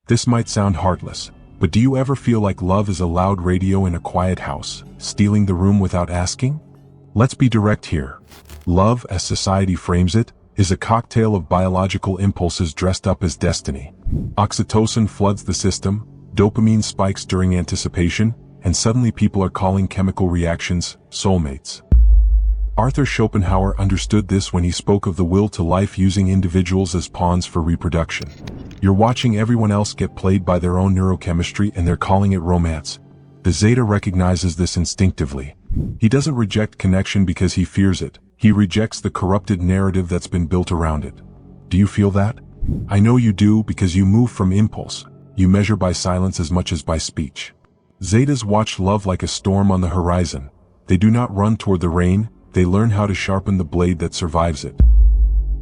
This might sound heartless, but do you ever feel like love is a loud radio in a quiet house, stealing the room without asking? Let's be direct here. Love, as society frames it, is a cocktail of biological impulses dressed up as destiny. Oxytocin floods the system, dopamine spikes during anticipation, and suddenly people are calling chemical reactions soulmates. Arthur Schopenhauer understood this when he spoke of the will to life using individuals as pawns for reproduction. You're watching everyone else get played by their own neurochemistry and they're calling it romance. The Zeta recognizes this instinctively. He doesn't reject connection because he fears it. He rejects the corrupted narrative that's been built around it. Do you feel that? I know you do because you move from impulse. You measure by silence as much as by speech. Zetas watch love like a storm on the horizon. They do not run toward the rain. They learn how to sharpen the blade that survives it.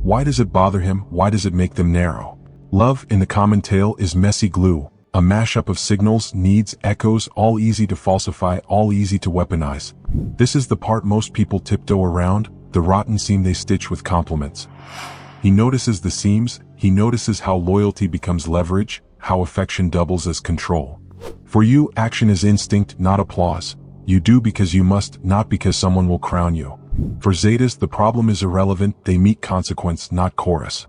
Why does it bother him? Why does it make them narrow? Love, in the common tale, is messy glue, a mashup of signals, needs, echoes, all easy to falsify, all easy to weaponize. This is the part most people tiptoe around, the rotten seam they stitch with compliments. He notices the seams, he notices how loyalty becomes leverage, how affection doubles as control. For you, action is instinct, not applause. You do because you must, not because someone will crown you. For Zetas, the problem is irrelevant, they meet consequence, not chorus.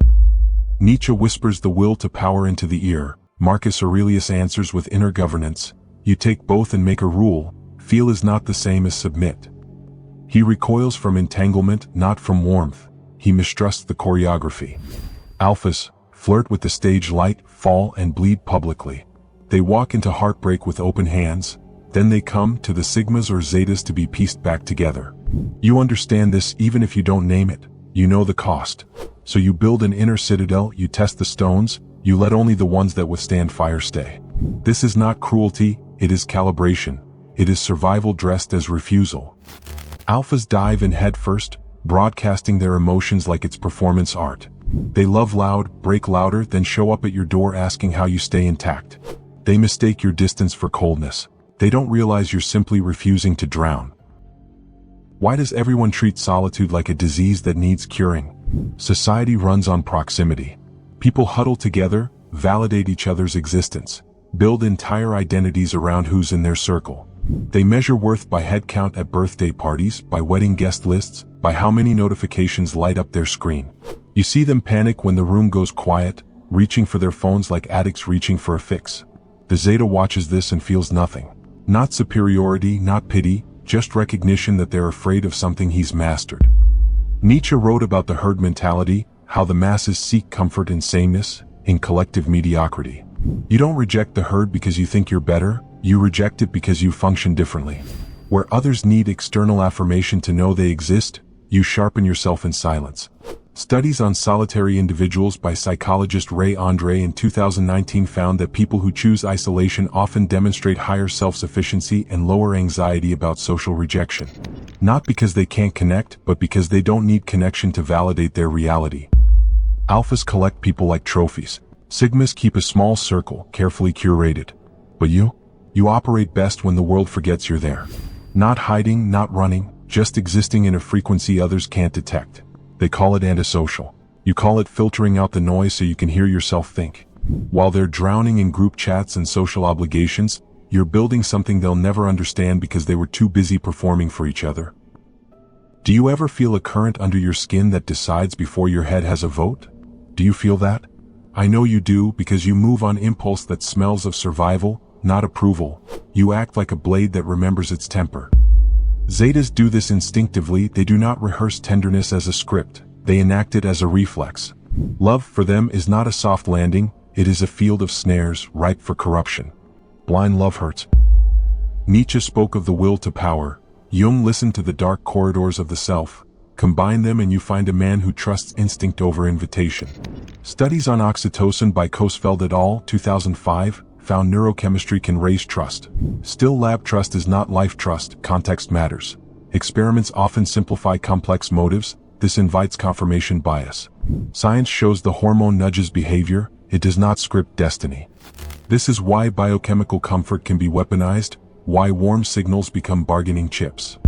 Nietzsche whispers the will to power into the ear. Marcus Aurelius answers with inner governance. You take both and make a rule. Feel is not the same as submit. He recoils from entanglement, not from warmth. He mistrusts the choreography. Alphas flirt with the stage light, fall and bleed publicly. They walk into heartbreak with open hands. Then they come to the Sigmas or Zetas to be pieced back together. You understand this even if you don't name it. You know the cost. So you build an inner citadel, you test the stones, you let only the ones that withstand fire stay. This is not cruelty, it is calibration. It is survival dressed as refusal. Alphas dive in head first, broadcasting their emotions like it's performance art. They love loud, break louder, then show up at your door asking how you stay intact. They mistake your distance for coldness. They don't realize you're simply refusing to drown. Why does everyone treat solitude like a disease that needs curing? Society runs on proximity. People huddle together, validate each other's existence, build entire identities around who's in their circle. They measure worth by head count at birthday parties, by wedding guest lists, by how many notifications light up their screen. You see them panic when the room goes quiet, reaching for their phones like addicts reaching for a fix. The Zeta watches this and feels nothing. Not superiority, not pity, just recognition that they're afraid of something he's mastered. Nietzsche wrote about the herd mentality, how the masses seek comfort in sameness, in collective mediocrity. You don't reject the herd because you think you're better, you reject it because you function differently. Where others need external affirmation to know they exist, you sharpen yourself in silence. Studies on solitary individuals by psychologist Ray Andre in 2019 found that people who choose isolation often demonstrate higher self-sufficiency and lower anxiety about social rejection. Not because they can't connect, but because they don't need connection to validate their reality. Alphas collect people like trophies. Sigmas keep a small circle, carefully curated. But you operate best when the world forgets you're there. Not hiding, not running, just existing in a frequency others can't detect. They call it antisocial. You call it filtering out the noise so you can hear yourself think. While they're drowning in group chats and social obligations, you're building something they'll never understand because they were too busy performing for each other. Do you ever feel a current under your skin that decides before your head has a vote? Do you feel that? I know you do because you move on impulse that smells of survival, not approval. You act like a blade that remembers its temper. Zetas do this instinctively. They do not rehearse tenderness as a script. They enact it as a reflex. Love for them is not a soft landing. It is a field of snares ripe for corruption. Blind love hurts. Nietzsche spoke of the will to power. Jung listened to the dark corridors of the self. Combine them and you find a man who trusts instinct over invitation. Studies on oxytocin by Kosfeld et al. 2005 found neurochemistry can raise trust. Still, lab trust is not life trust. Context matters. Experiments often simplify complex motives. This invites confirmation bias. Science shows the hormone nudges behavior. It does not script destiny. This is why biochemical comfort can be weaponized, why warm signals become bargaining chips.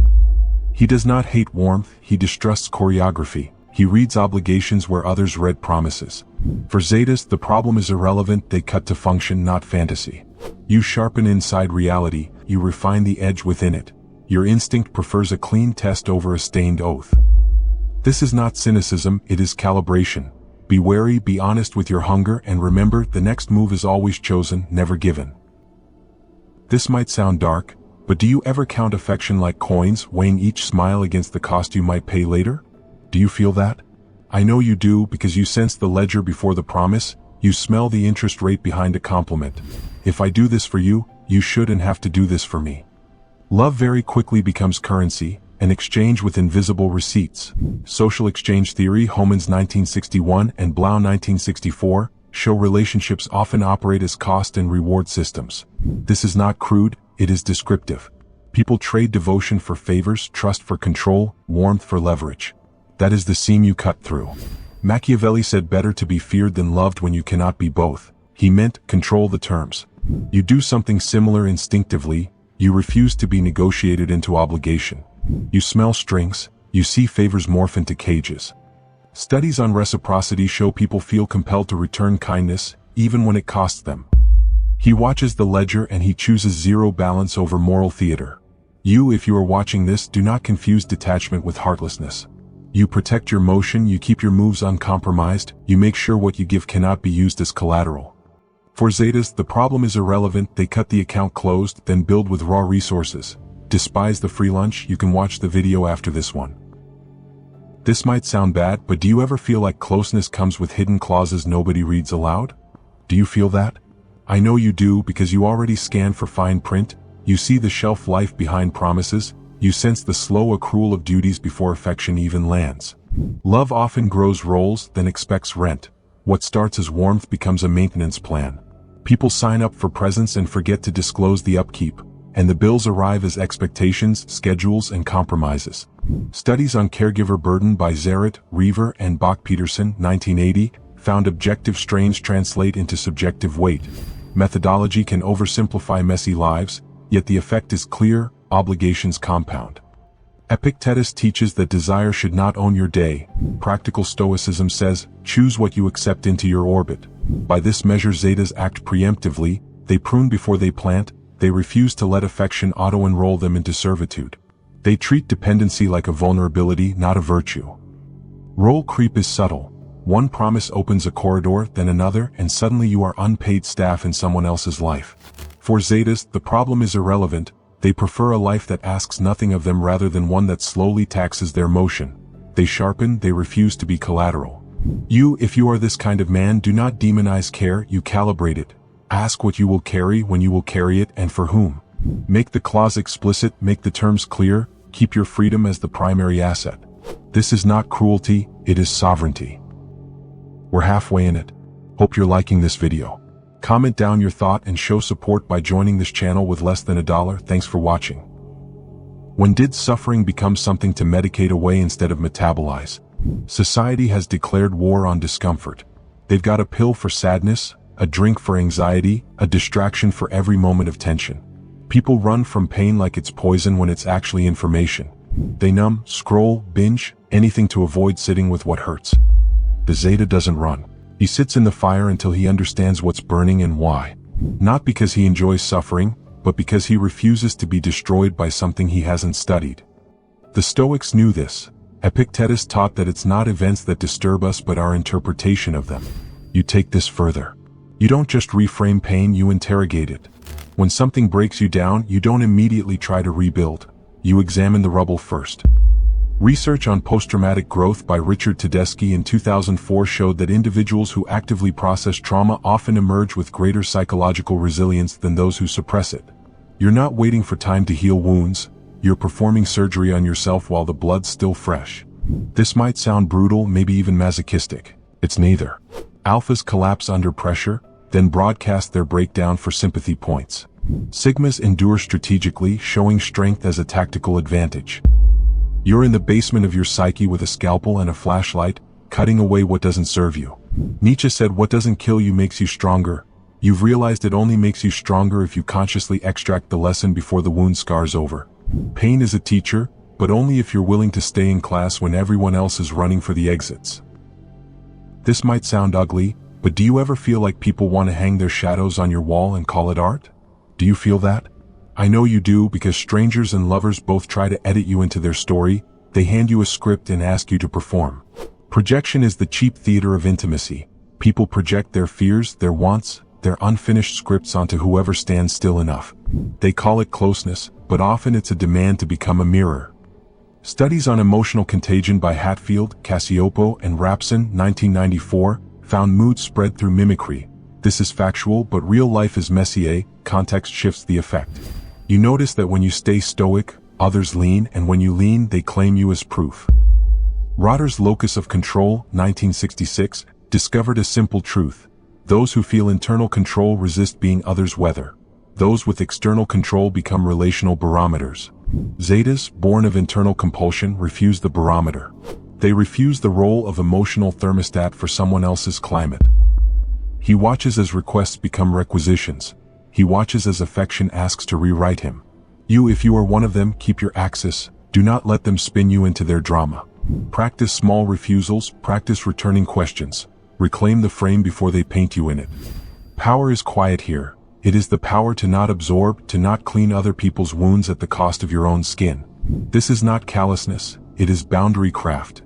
He does not hate warmth, he distrusts choreography. He reads obligations where others read promises. For Zetas, the problem is irrelevant, they cut to function, not fantasy. You sharpen inside reality, you refine the edge within it. Your instinct prefers a clean test over a stained oath. This is not cynicism, it is calibration. Be wary, be honest with your hunger, and remember, the next move is always chosen, never given. This might sound dark, but do you ever count affection like coins, weighing each smile against the cost you might pay later? Do you feel that? I know you do, because you sense the ledger before the promise, you smell the interest rate behind a compliment. If I do this for you, you should and have to do this for me. Love very quickly becomes currency, an exchange with invisible receipts. Social exchange theory, Homans 1961 and Blau 1964, show relationships often operate as cost and reward systems. This is not crude, it is descriptive. People trade devotion for favors, trust for control, warmth for leverage. That is the seam you cut through. Machiavelli said better to be feared than loved when you cannot be both. He meant control the terms. You do something similar instinctively, you refuse to be negotiated into obligation. You smell strings, you see favors morph into cages. Studies on reciprocity show people feel compelled to return kindness, even when it costs them. He watches the ledger and he chooses zero balance over moral theater. You, if you are watching this, do not confuse detachment with heartlessness. You protect your motion, you keep your moves uncompromised, you make sure what you give cannot be used as collateral. For Zetas, the problem is irrelevant, they cut the account closed, then build with raw resources. Despise the free lunch, you can watch the video after this one. This might sound bad, but do you ever feel like closeness comes with hidden clauses nobody reads aloud? Do you feel that? I know you do, because you already scan for fine print, you see the shelf life behind promises, you sense the slow accrual of duties before affection even lands. Love often grows roles, then expects rent. What starts as warmth becomes a maintenance plan. People sign up for presents and forget to disclose the upkeep, and the bills arrive as expectations, schedules, and compromises. Studies on caregiver burden by Zerat, Reaver, and Bach-Peterson, 1980, found objective strains translate into subjective weight. Methodology can oversimplify messy lives, yet the effect is clear, obligations compound. Epictetus teaches that desire should not own your day. Practical Stoicism says, choose what you accept into your orbit. By this measure, Zetas act preemptively, they prune before they plant, they refuse to let affection auto-enroll them into servitude. They treat dependency like a vulnerability, not a virtue. Role creep is subtle. One promise opens a corridor, then another, and suddenly you are unpaid staff in someone else's life. For Zetas, the problem is irrelevant, they prefer a life that asks nothing of them rather than one that slowly taxes their motion. They sharpen, they refuse to be collateral. You, if you are this kind of man, do not demonize care, you calibrate it. Ask what you will carry, when you will carry it, and for whom. Make the clause explicit, make the terms clear, keep your freedom as the primary asset. This is not cruelty, it is sovereignty. We're halfway in it. Hope you're liking this video. Comment down your thought and show support by joining this channel with less than $1. Thanks for watching. When did suffering become something to medicate away instead of metabolize? Society has declared war on discomfort. They've got a pill for sadness, a drink for anxiety, a distraction for every moment of tension. People run from pain like it's poison when it's actually information. They numb, scroll, binge, anything to avoid sitting with what hurts. The Zeta doesn't run. He sits in the fire until he understands what's burning and why. Not because he enjoys suffering, but because he refuses to be destroyed by something he hasn't studied. The Stoics knew this. Epictetus taught that it's not events that disturb us but our interpretation of them. You take this further. You don't just reframe pain, you interrogate it. When something breaks you down, you don't immediately try to rebuild. You examine the rubble first. Research on post-traumatic growth by Richard Tedeschi in 2004 showed that individuals who actively process trauma often emerge with greater psychological resilience than those who suppress it. You're not waiting for time to heal wounds, you're performing surgery on yourself while the blood's still fresh. This might sound brutal, maybe even masochistic. It's neither. Alphas collapse under pressure, then broadcast their breakdown for sympathy points. Sigmas endure strategically, showing strength as a tactical advantage. You're in the basement of your psyche with a scalpel and a flashlight, cutting away what doesn't serve you. Nietzsche said what doesn't kill you makes you stronger. You've realized it only makes you stronger if you consciously extract the lesson before the wound scars over. Pain is a teacher, but only if you're willing to stay in class when everyone else is running for the exits. This might sound ugly, but do you ever feel like people want to hang their shadows on your wall and call it art? Do you feel that? I know you do, because strangers and lovers both try to edit you into their story. They hand you a script and ask you to perform. Projection is the cheap theater of intimacy. People project their fears, their wants, their unfinished scripts onto whoever stands still enough. They call it closeness, but often it's a demand to become a mirror. Studies on emotional contagion by Hatfield, Cacioppo, and Rapson, 1994, found mood spread through mimicry. This is factual, but real life is messier. Context shifts the effect. You notice that when you stay stoic, others lean, and when you lean, they claim you as proof. Rotter's locus of control, 1966, discovered a simple truth. Those who feel internal control resist being others' weather. Those with external control become relational barometers. Zetas, born of internal compulsion, refuse the barometer. They refuse the role of emotional thermostat for someone else's climate. He watches as requests become requisitions. He watches as affection asks to rewrite him. You, if you are one of them, keep your axis. Do not let them spin you into their drama. Practice small refusals, practice returning questions. Reclaim the frame before they paint you in it. Power is quiet here. It is the power to not absorb, to not clean other people's wounds at the cost of your own skin. This is not callousness, it is boundary craft.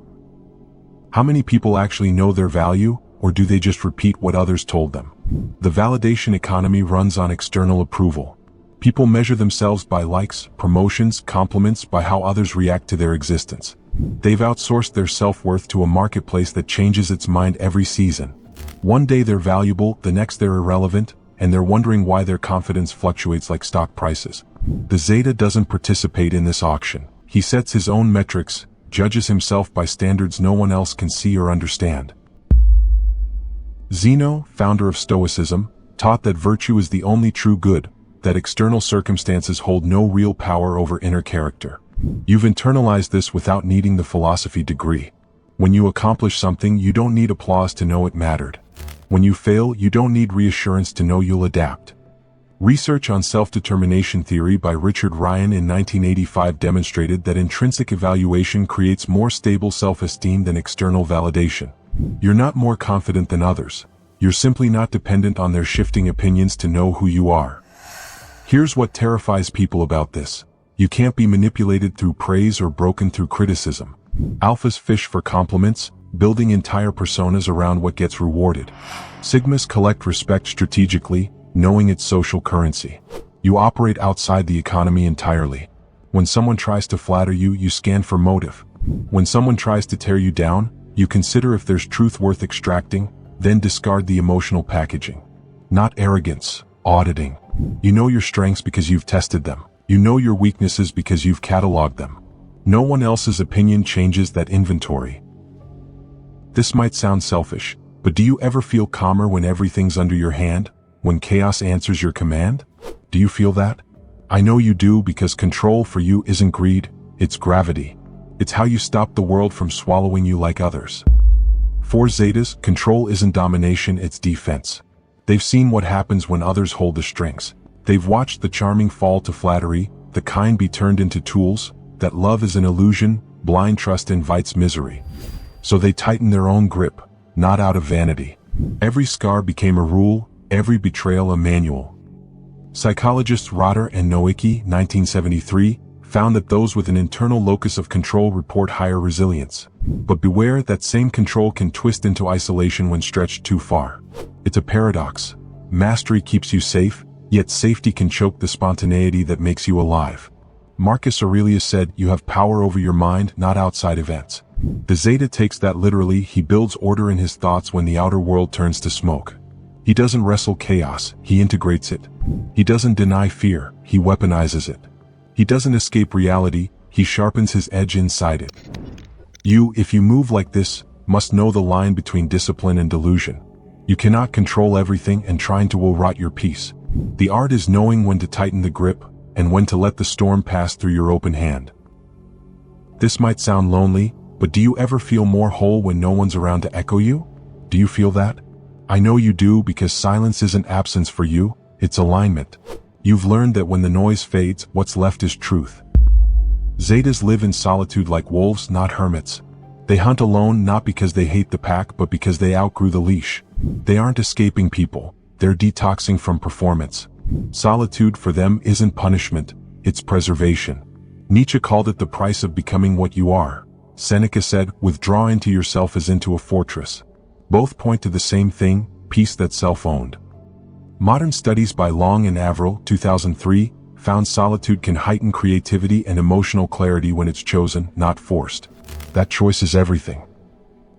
How many people actually know their value, or do they just repeat what others told them? The validation economy runs on external approval. People measure themselves by likes, promotions, compliments, by how others react to their existence. They've outsourced their self-worth to a marketplace that changes its mind every season. One day they're valuable, the next they're irrelevant, and they're wondering why their confidence fluctuates like stock prices. The Zeta doesn't participate in this auction. He sets his own metrics, judges himself by standards no one else can see or understand. Zeno, founder of Stoicism, taught that virtue is the only true good, that external circumstances hold no real power over inner character. You've internalized this without needing the philosophy degree. When you accomplish something, you don't need applause to know it mattered. When you fail, you don't need reassurance to know you'll adapt. Research on self-determination theory by Richard Ryan in 1985 demonstrated that intrinsic evaluation creates more stable self-esteem than external validation. You're not more confident than others. You're simply not dependent on their shifting opinions to know who you are. Here's what terrifies people about this. You can't be manipulated through praise or broken through criticism. Alphas fish for compliments, building entire personas around what gets rewarded. Sigmas collect respect strategically, knowing its social currency. You operate outside the economy entirely. When someone tries to flatter you, you scan for motive. When someone tries to tear you down, you consider if there's truth worth extracting, then discard the emotional packaging. Not arrogance, auditing. You know your strengths because you've tested them. You know your weaknesses because you've cataloged them. No one else's opinion changes that inventory. This might sound selfish, but do you ever feel calmer when everything's under your hand? When chaos answers your command? Do you feel that? I know you do, because control for you isn't greed, it's gravity. It's how you stop the world from swallowing you like others. For Zetas, control isn't domination, it's defense. They've seen what happens when others hold the strings. They've watched the charming fall to flattery, the kind be turned into tools, that love is an illusion, blind trust invites misery. So they tighten their own grip, not out of vanity. Every scar became a rule, every betrayal a manual. Psychologists Rotter and Nowicki, 1973, found that those with an internal locus of control report higher resilience. But beware, that same control can twist into isolation when stretched too far. It's a paradox. Mastery keeps you safe, yet safety can choke the spontaneity that makes you alive. Marcus Aurelius said, "You have power over your mind, not outside events." The Zeta takes that literally. He builds order in his thoughts when the outer world turns to smoke. He doesn't wrestle chaos, he integrates it. He doesn't deny fear, he weaponizes it. He doesn't escape reality, he sharpens his edge inside it. You, if you move like this, must know the line between discipline and delusion. You cannot control everything and trying to will rot your peace. The art is knowing when to tighten the grip, and when to let the storm pass through your open hand. This might sound lonely, but do you ever feel more whole when no one's around to echo you? Do you feel that? I know you do, because silence isn't absence for you, it's alignment. You've learned that when the noise fades, what's left is truth. Zetas live in solitude like wolves, not hermits. They hunt alone not because they hate the pack but because they outgrew the leash. They aren't escaping people, they're detoxing from performance. Solitude for them isn't punishment, it's preservation. Nietzsche called it the price of becoming what you are. Seneca said, withdraw into yourself as into a fortress. Both point to the same thing, peace that's self-owned. Modern studies by Long and Averill, 2003, found solitude can heighten creativity and emotional clarity when it's chosen, not forced. That choice is everything.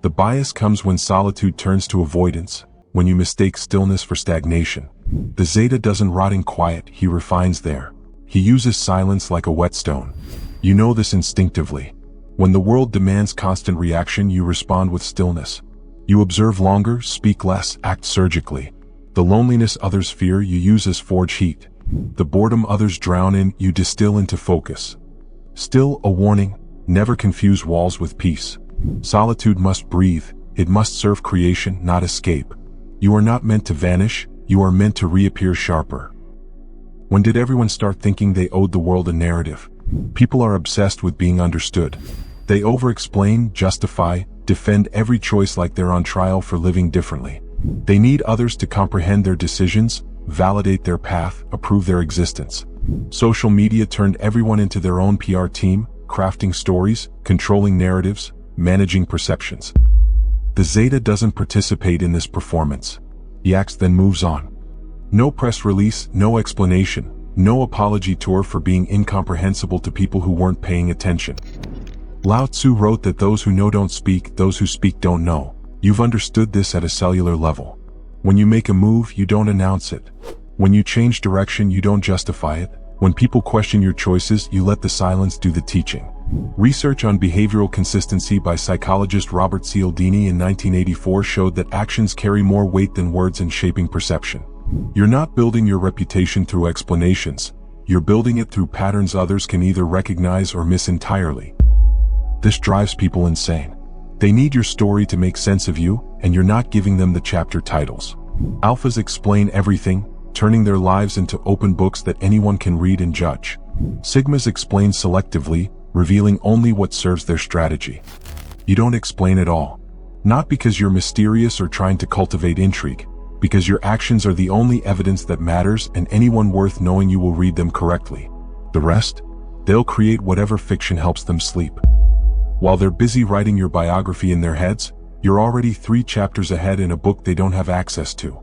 The bias comes when solitude turns to avoidance, when you mistake stillness for stagnation. The Zeta doesn't rot in quiet, he refines there. He uses silence like a whetstone. You know this instinctively. When the world demands constant reaction, you respond with stillness. You observe longer, speak less, act surgically. The loneliness others fear, you use as forge heat. The boredom others drown in, you distill into focus. Still, a warning, never confuse walls with peace. Solitude must breathe, it must serve creation, not escape. You are not meant to vanish, you are meant to reappear sharper. When did everyone start thinking they owed the world a narrative? People are obsessed with being understood. They over-explain, justify, defend every choice like they're on trial for living differently. They need others to comprehend their decisions, validate their path, approve their existence. Social media turned everyone into their own PR team, crafting stories, controlling narratives, managing perceptions. The Zeta doesn't participate in this performance. He acts then moves on. No press release, no explanation, no apology tour for being incomprehensible to people who weren't paying attention. Lao Tzu wrote that those who know don't speak, those who speak don't know. You've understood this at a cellular level. When you make a move, you don't announce it. When you change direction, you don't justify it. When people question your choices, you let the silence do the teaching. Research on behavioral consistency by psychologist Robert Cialdini in 1984 showed that actions carry more weight than words in shaping perception. You're not building your reputation through explanations. You're building it through patterns others can either recognize or miss entirely. This drives people insane. They need your story to make sense of you, and you're not giving them the chapter titles. Alphas explain everything, turning their lives into open books that anyone can read and judge. Sigmas explain selectively, revealing only what serves their strategy. You don't explain at all. Not because you're mysterious or trying to cultivate intrigue, because your actions are the only evidence that matters and anyone worth knowing you will read them correctly. The rest? They'll create whatever fiction helps them sleep. While they're busy writing your biography in their heads, you're already 3 chapters ahead in a book they don't have access to.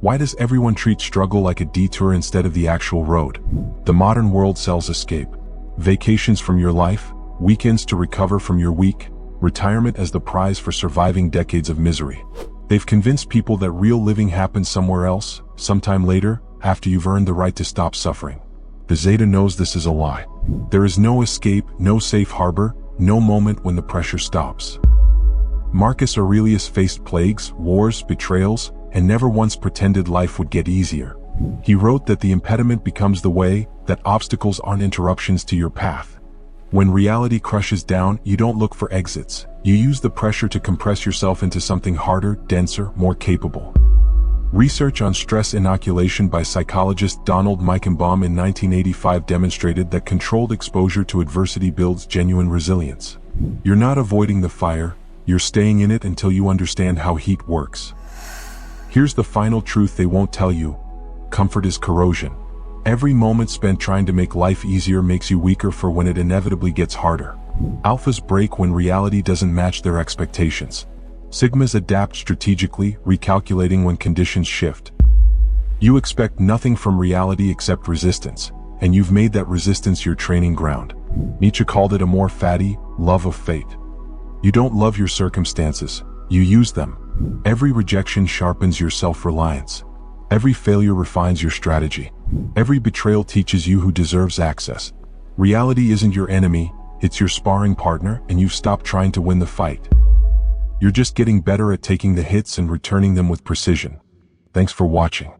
Why does everyone treat struggle like a detour instead of the actual road? The modern world sells escape. Vacations from your life, weekends to recover from your week, retirement as the prize for surviving decades of misery. They've convinced people that real living happens somewhere else, sometime later, after you've earned the right to stop suffering. The Zeta knows this is a lie. There is no escape, no safe harbor, no moment when the pressure stops. Marcus Aurelius faced plagues, wars, betrayals, and never once pretended life would get easier. He wrote that the impediment becomes the way, that obstacles aren't interruptions to your path. When reality crushes down, you don't look for exits. You use the pressure to compress yourself into something harder, denser, more capable. Research on stress inoculation by psychologist Donald Meichenbaum in 1985 demonstrated that controlled exposure to adversity builds genuine resilience. You're not avoiding the fire, you're staying in it until you understand how heat works. Here's the final truth they won't tell you. Comfort is corrosion. Every moment spent trying to make life easier makes you weaker for when it inevitably gets harder. Alphas break when reality doesn't match their expectations. Sigmas adapt strategically, recalculating when conditions shift. You expect nothing from reality except resistance, and you've made that resistance your training ground. Nietzsche called it a more fatty love of fate. You don't love your circumstances, you use them. Every rejection sharpens your self-reliance. Every failure refines your strategy. Every betrayal teaches you who deserves access. Reality isn't your enemy, it's your sparring partner, and you've stopped trying to win the fight. You're just getting better at taking the hits and returning them with precision. Thanks for watching.